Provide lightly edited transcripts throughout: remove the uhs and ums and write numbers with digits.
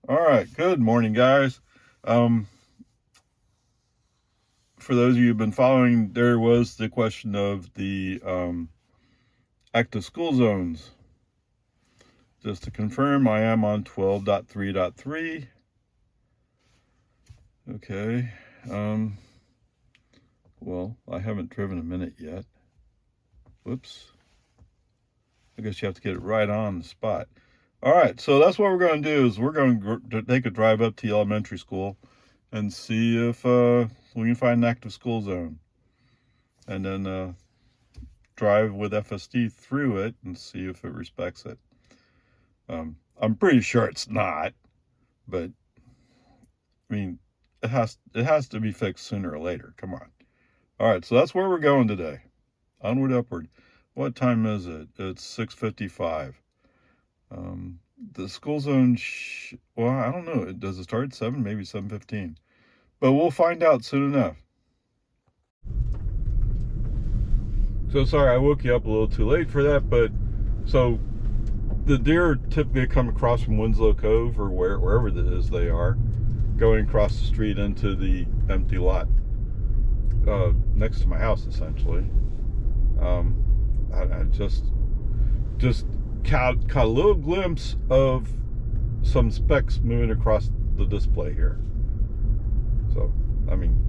All right, good morning, guys. For those of you who've been following, there was the question of the active school zones. Just to confirm, I am on 12.3.3. Okay. Well, I haven't driven a minute yet. Whoops. I guess you have to get it right on the spot. All right, so that's what we're going to do is we're going to take a drive up to the elementary school and see if we can find an active school zone. And then drive with FSD through it and see if it respects it. I'm pretty sure it's not, but I mean, it has to be fixed sooner or later. Come on. All right, so that's where we're going today. Onward, upward. What time is it? It's 6:55. The school zone, well, I don't know. Does it start at 7? Maybe 7:15. But we'll find out soon enough. So sorry, I woke you up a little too late for that, but so the deer typically come across from Winslow Cove or wherever it is they are, going across the street into the empty lot next to my house, essentially. I just caught a little glimpse of some specks moving across the display here. So, I mean,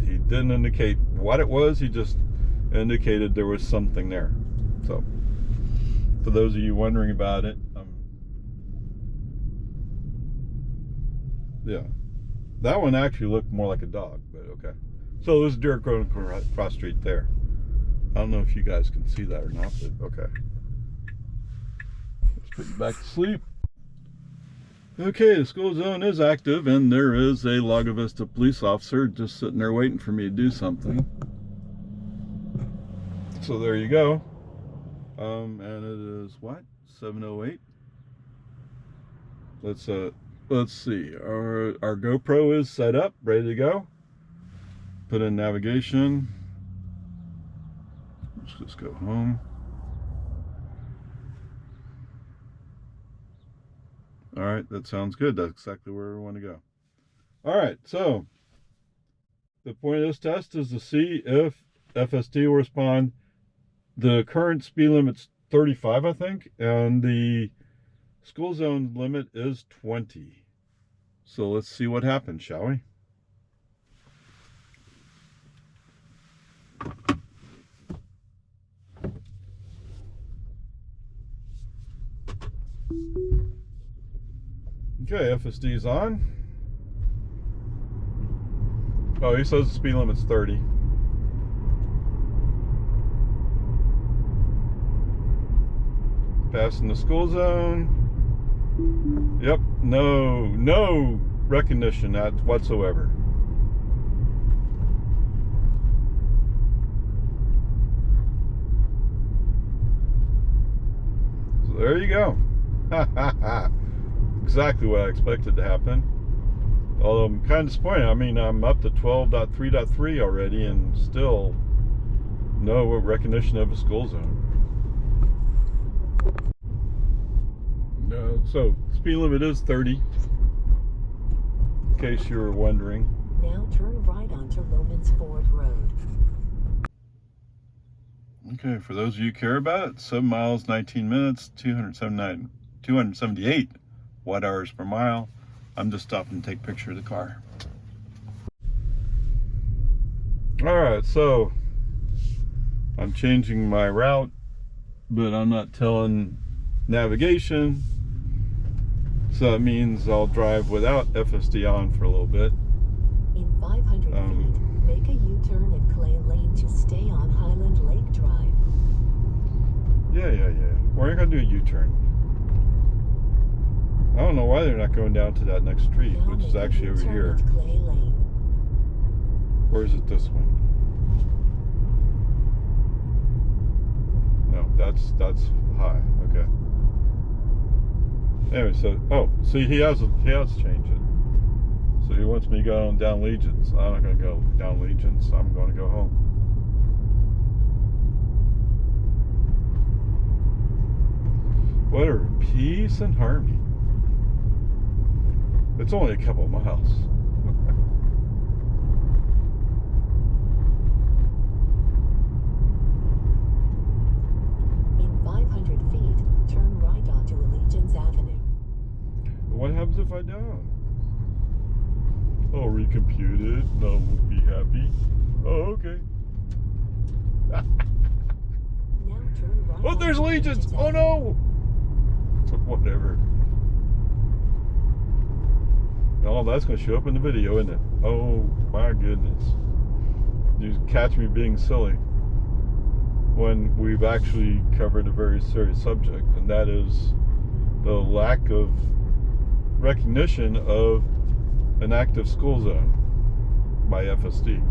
he didn't indicate what it was, he just indicated there was something there. So, for those of you wondering about it, yeah, that one actually looked more like a dog, but okay. So there's deer going across the street there. I don't know if you guys can see that or not, but okay. Let's put you back to sleep. Okay, the school zone is active, and there is a Lago Vista police officer just sitting there waiting for me to do something. So there you go. And it is what? 7:08. Let's see. Our GoPro is set up, ready to go. Put in navigation. Let's just go home. All right, that sounds good. That's exactly where we want to go. All right, so the point of this test is to see if FSD will respond. The current speed limit's 35, I think, and the school zone limit is 20. So let's see what happens, shall we? Okay, FSD is on. Oh, he says the speed limit's 30. Passing the school zone. Yep, no recognition whatsoever. So there you go. Exactly what I expected to happen. Although I'm kind of disappointed. I mean, I'm up to 12.3.3 already and still no recognition of a school zone. So speed limit is 30, in case you were wondering. Now turn right onto Lomans Ford Road. Okay, for those of you who care about it, 7 miles, 19 minutes, 278 watt-hours per mile. I'm just stopping to take a picture of the car. All right, so I'm changing my route, but I'm not telling navigation. So that means I'll drive without FSD on for a little bit. In 500 feet, make a U-turn at Clay Lane to stay on Highland Lake Drive. Yeah. We're not going to do a U-turn. I don't know why they're not going down to that next street, Now which is actually over here. at Clay Lane. Or is it this one? No, that's high. Okay. Anyway, so see, he has to change it. So he wants me to go down Legions. I'm not going to go down Legions. I'm going to go home. What are peace and harmony? It's only a couple miles. In 500 feet, turn right onto Allegiance Avenue. What happens if I don't? I'll recompute it and I won't be happy. Oh, okay. Now turn right. Oh, there's onto Allegiance! Allegiance Oh Avenue. no! Whatever. Oh, that's going to show up in the video, isn't it? Oh, my goodness. You catch me being silly when we've actually covered a very serious subject, and that is the lack of recognition of an active school zone by FSD.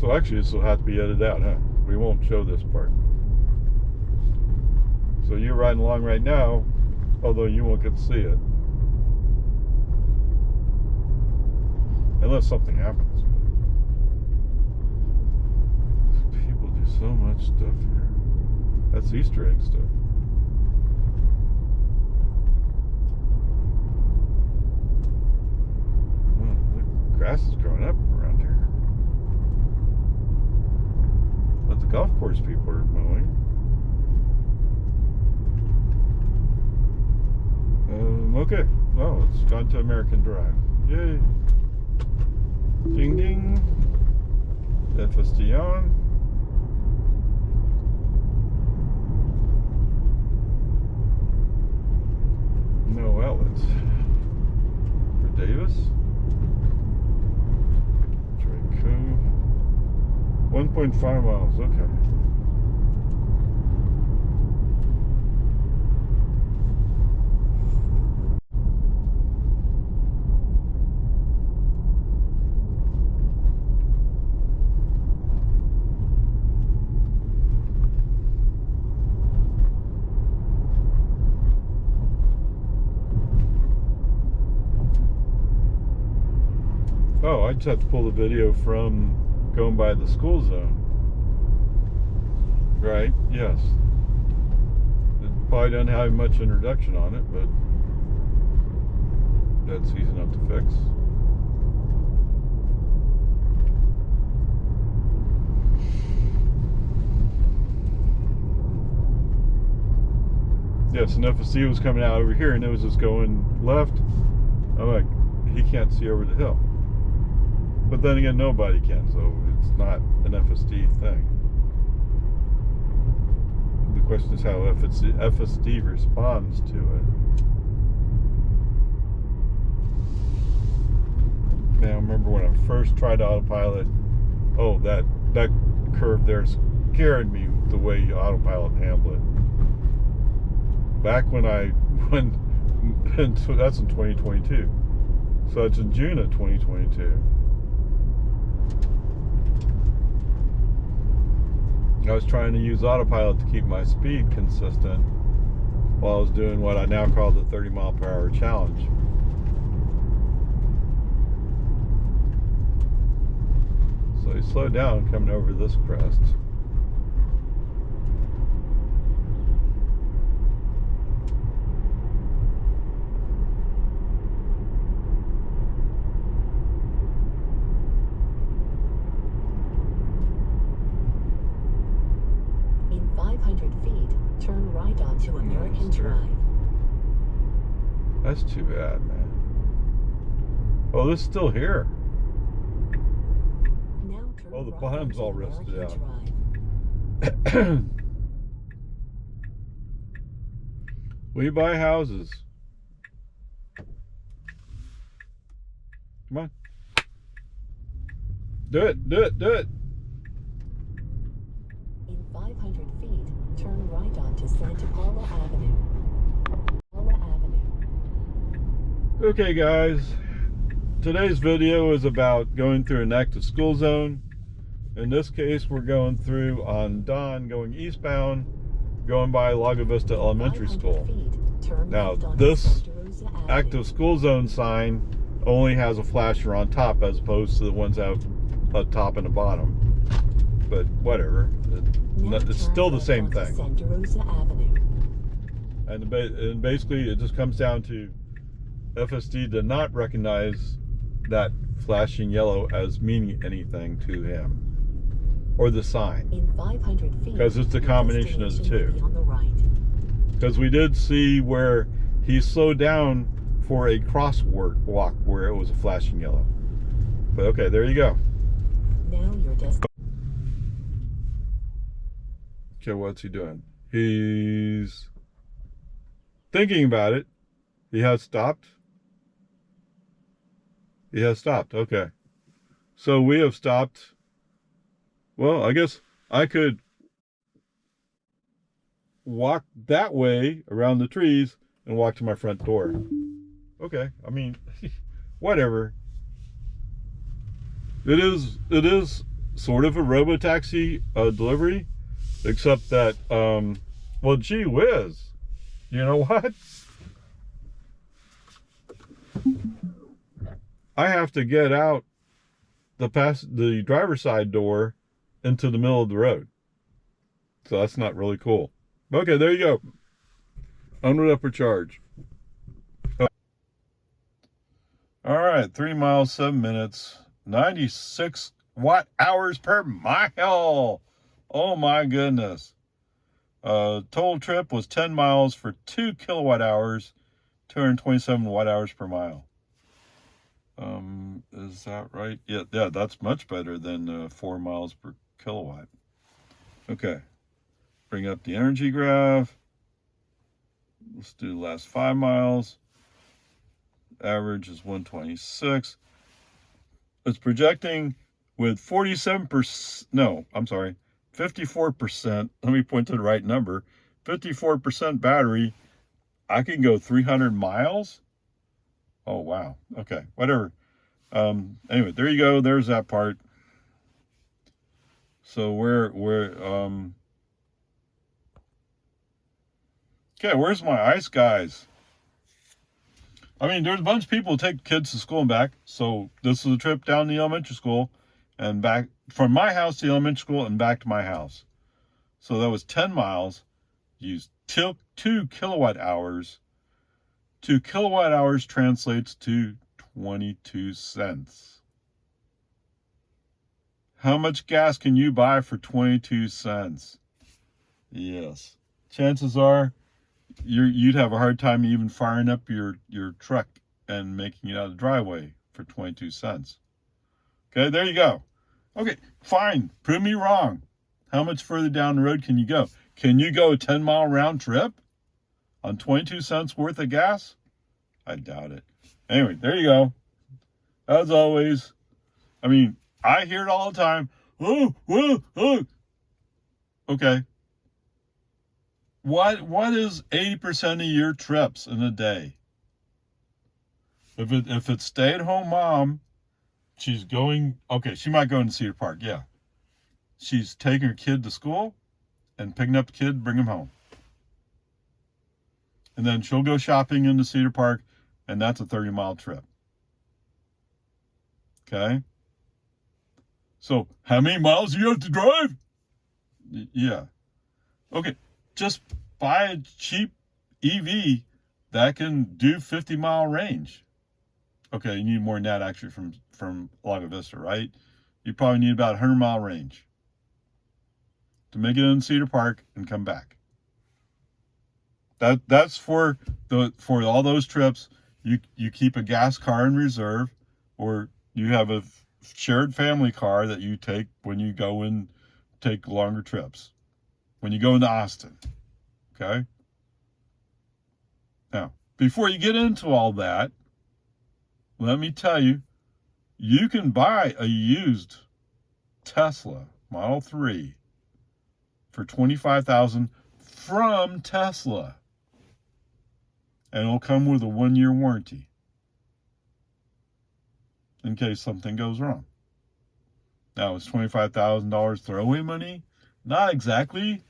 So actually this will have to be edited out, huh? We won't show this part. So you're riding along right now, although you won't get to see it. Unless something happens. People do so much stuff here. That's Easter egg stuff. Oh, the grass is growing up around here. But the golf course people are mowing. Okay. Oh, it's gone to American Drive. Yay. Ding ding. FSD on. No outlets. For Davis. Drake Cove. 1.5 miles. Okay. Oh, I just have to pull the video from going by the school zone. Right, yes. It probably doesn't have much introduction on it, but that's easy enough to fix. Yes, and FSD was coming out over here and it was just going left. I'm like, he can't see over the hill. But then again, nobody can, so it's not an FSD thing. The question is how FSD responds to it. Now, I remember when I first tried autopilot, oh, that curve there scared me the way autopilot handled it. Back when that's in 2022. So it's in June of 2022. I was trying to use autopilot to keep my speed consistent while I was doing what I now call the 30 mile per hour challenge. So he slowed down coming over this crest. Turn right onto American Drive. That's too bad, man. Oh, this is still here. Now turn Oh, the right bottom's onto all rusted American out. Drive. We buy houses. Come on. Do it, do it, do it. In 500 feet, turn right onto Santa Paula Avenue. Paula Avenue. Okay, guys. Today's video is about going through an active school zone. In this case, we're going through on Dawn, going eastbound, going by Lago Vista Elementary School. Now, this active school zone sign only has a flasher on top as opposed to the ones that have a top and a bottom. but whatever. Now It's turn still the left same onto thing. Santa Rosa Avenue. And basically, it just comes down to FSD did not recognize that flashing yellow as meaning anything to him, or the sign. In 500 feet, Because it's the your combination of the destination will two. be on the right. Because we did see where he slowed down for a crosswalk where it was a flashing yellow. But okay, there you go. Now your destination. Okay, what's he doing? He's thinking about it. He has stopped. He has stopped. Okay. So we have stopped. Well, I guess I could walk that way around the trees and walk to my front door. Okay. I mean, whatever. It is sort of a Robo Taxi delivery, except that well, gee whiz. You know what? I have to get out the driver's side door into the middle of the road. So that's not really cool. Okay, there you go. Onward upward charge. All right, 3 miles, 7 minutes, 96 watt hours per mile. Oh my goodness. Total trip was 10 miles for 2 kilowatt hours, 227 watt hours per mile. Is that right? Yeah, that's much better than 4 miles per kilowatt. Okay. Bring up the energy graph. Let's do the last 5 miles. Average is 126. It's projecting with 47%. No, I'm sorry. 54%. Let me point to the right number. 54% battery. I can go 300 miles. Oh, wow. Okay, whatever. Anyway, there you go. There's that part. So okay, where's my ice guys? I mean, there's a bunch of people who take kids to school and back. So this is a trip down to the elementary school and back from my house to the elementary school and back to my house. So that was 10 miles. Used 2 kilowatt hours. 2 kilowatt hours translates to 22 cents. How much gas can you buy for 22 cents? Yes. Chances are you'd have a hard time even firing up your truck and making it out of the driveway for 22 cents. Okay, there you go. Okay, fine. Prove me wrong. How much further down the road can you go? Can you go a 10-mile round trip on 22 cents worth of gas? I doubt it. Anyway, there you go. As always, I mean, I hear it all the time. Oh. Okay. What is 80% of your trips in a day? If it's stay-at-home mom, she's going, okay, she might go into Cedar Park, yeah. She's taking her kid to school and picking up the kid, bring him home. And then she'll go shopping into Cedar Park, and that's a 30-mile trip. Okay? So, how many miles do you have to drive? Yeah. Okay, just buy a cheap EV that can do 50-mile range. Okay, you need more than that actually from Lago Vista, right? You probably need about 100-mile range to make it in Cedar Park and come back. That's for all those trips. You keep a gas car in reserve, or you have a shared family car that you take when you go and take longer trips. When you go into Austin, okay? Now, before you get into all that, let me tell you, you can buy a used Tesla Model 3 for $25,000 from Tesla. And it'll come with a 1-year warranty in case something goes wrong. Now, is $25,000 throwaway money? Not exactly,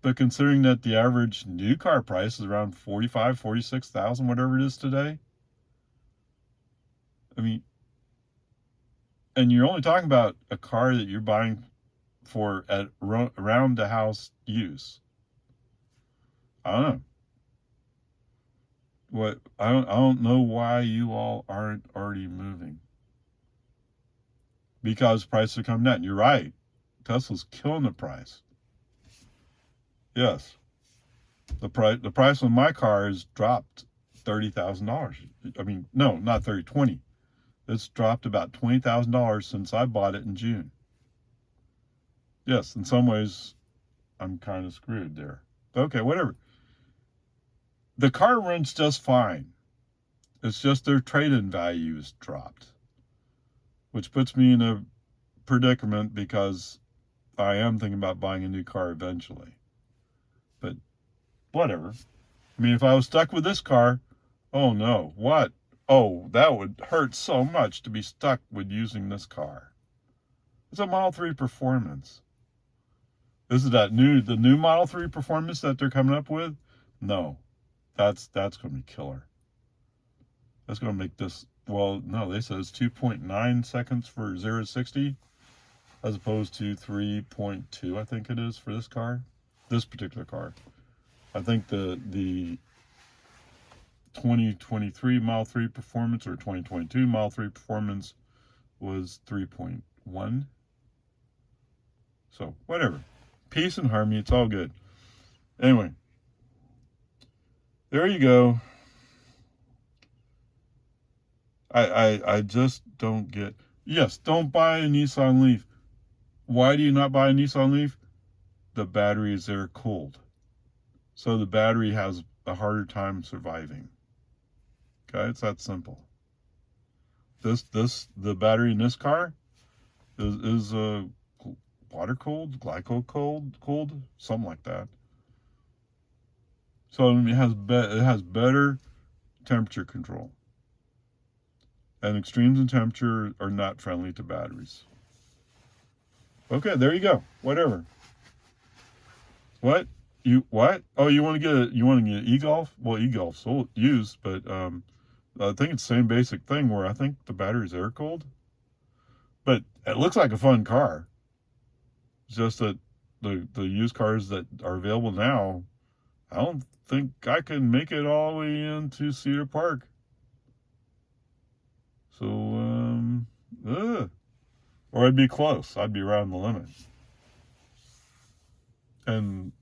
but considering that the average new car price is around $45,000, $46,000, whatever it is today, I mean, and you're only talking about a car that you're buying for around the house use. I don't know. I don't know why you all aren't already moving. Because prices are coming down. You're right. Tesla's killing the price. Yes. The price on my car has dropped $30,000. I mean, no, not 30, 20. It's dropped about $20,000 since I bought it in June. Yes, in some ways, I'm kind of screwed there. Okay, whatever. The car runs just fine. It's just their trade-in value is dropped, which puts me in a predicament because I am thinking about buying a new car eventually. But whatever. I mean, if I was stuck with this car, oh no, what? Oh, that would hurt so much to be stuck with using this car. It's a Model 3 Performance. This is the new Model 3 Performance that they're coming up with? No. That's going to be killer. That's going to make this, well, no, they said it's 2.9 seconds for 0 to 60 as opposed to 3.2, I think it is for this car. This particular car. I think the 2023 Model 3 Performance or 2022 Model 3 Performance was 3.1. So, whatever. Peace and harmony, it's all good. Anyway, there you go. I just don't get. Yes, don't buy a Nissan Leaf. Why do you not buy a Nissan Leaf? The battery is air cooled. So the battery has a harder time surviving. Okay, it's that simple. The battery in this car is water cooled, glycol cooled, something like that. So it has better temperature control. And extremes in temperature are not friendly to batteries. Okay, there you go. Whatever. What? Oh, you want to get an e-Golf? Well, e-Golf's used, but I think it's the same basic thing where I think the battery's air cooled. But it looks like a fun car. It's just that the used cars that are available now, I don't think I can make it all the way into Cedar Park. So, or I'd be close. I'd be around the limit. And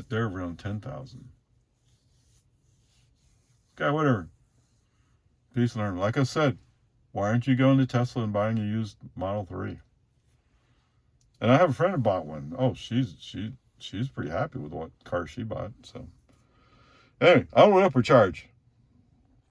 they're around 10,000. Okay, whatever. Peace and harmony. Like I said, why aren't you going to Tesla and buying a used Model 3? And I have a friend who bought one. Oh, she's pretty happy with what car she bought. So, anyway, I went up for charge.